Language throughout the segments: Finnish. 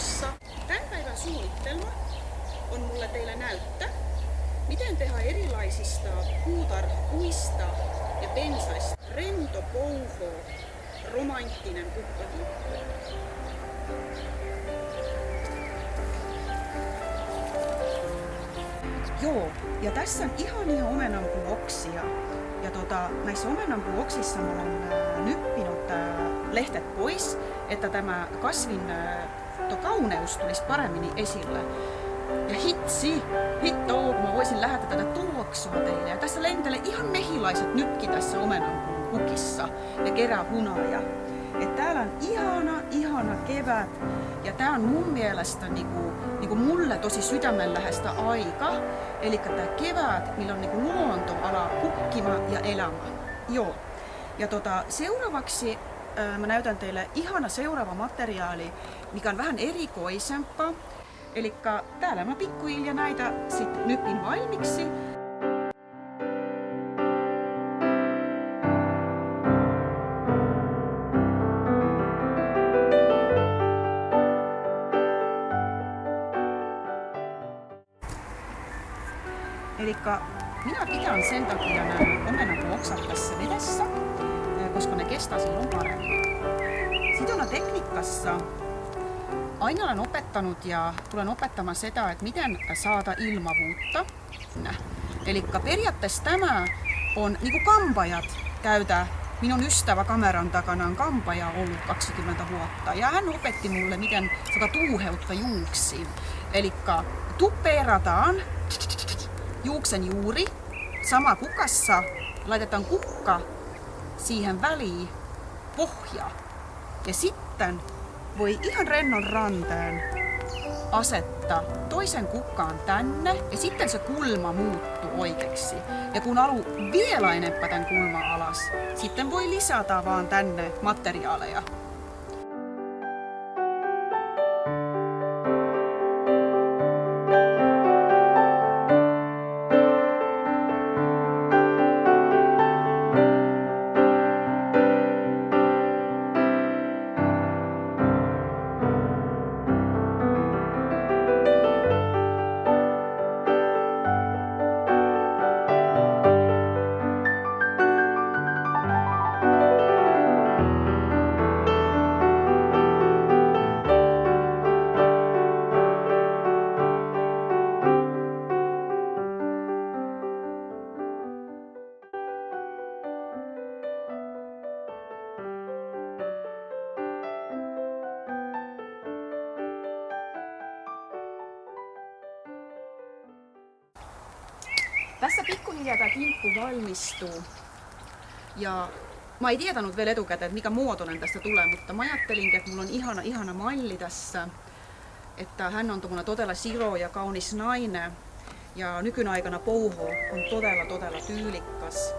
Mossa! Tämän päivän suunnittelma on mulle teillä näyttää, miten tehdä erilaisista puutarhapuista ja pensaista rento, pouho, romanttinen kukkakimppu. Joo, ja tässä on ihania omenanpuuoksia. Ja näissä omenanpuuoksissa mulla on nyppinyt lehtet pois, että tämä kasvin kauneus tulisi paremmin esille. Ja hitto, kun mä voisin lähetä tätä tuoksua teille. Ja tässä lentelee ihan mehilaiset nytki tässä omenanpuun kukissa ja kerää hunajaa. Et täällä on ihana kevät ja tää on mun mielestä niinku mulle tosi sydämenläheistä aika. Eli tää kevät, millä on niinku luonto alaa kukkima ja elämä. Joo. Ja seuraavaksi mä näytän teille ihana seuraava materiaali, mikä on vähän erikoisempaa. Eli täällä mä pikkuhiljaa näitä sit nypin valmiiksi. Elikkä minä pidän sen takia nämä omenapuoksat tässä vedessä, koska ne kestää silloin paremmin. Sidonatekniikassa aina olen opettanut ja tulen opettamaan sitä, että miten saada ilmavuutta. Eli periaatteessa tämä on niin kuin kampajat käytä. Minun ystävä kameran takana on kampaja ollut 20 vuotta ja hän opetti mulle, miten saada tuuheutta juuksiin. Eli tuppeerataan juuksen juuri, sama kukassa, laitetaan kukka siihen väliin pohja ja sitten voi ihan rennon ranteen asettaa toisen kukkaan tänne ja sitten se kulma muuttuu oikeaksi. Ja kun haluaa vielä enempää tämän kulman alas, sitten voi lisätä vaan tänne materiaaleja. Tässä pikkuhiljaa tämä kimppu valmistuu. Ja mä en tiedänyt vielä etukäteen, että mikä muotoinen tästä tulee, mutta mä ajattelin, että mulla on ihana malli tässä. Että hän on tommonen todella siro ja kaunis nainen. Ja nykyaikana pouho on todella tyylikkäs.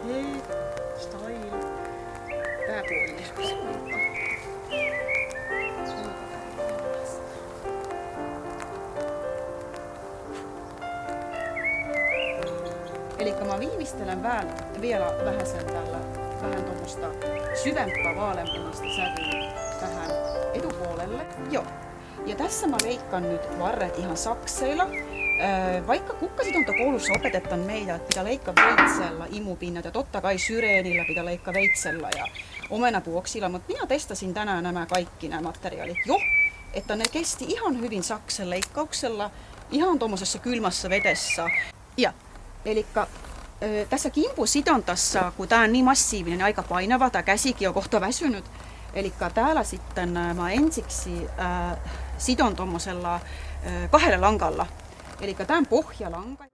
Hei, style. Tää puoli. Eli mä viimeistelen vielä vähän sen tällä vähän tuommoista syvempää vaaleanpunaista sävyä tähän etupuolelle. Joo. Ja tässä mä leikkaan nyt varret ihan sakseilla. Vaikka kukkasidontakoulussa opetetaan meitä, että pitää leikkaa veitsellä imupinnat ja totta kai syreenillä pitää leikkaa veitsellä ja omenapuoksilla, mutta minä testasin tänään nämä kaikki nämä materiaalit jo, että ne kesti ihan hyvin saksen leikkauksella ihan tuommoisessa kylmässä vedessä. Ja elikkä tässä kimpusidontassa, kun tää on niin massiivinen ja aika painava, tää käsikin on kohta väsynyt. Elikkä täällä sitten mä ensiksi sidon tommosella 2 langalla. Elikkä tää on pohjalanka.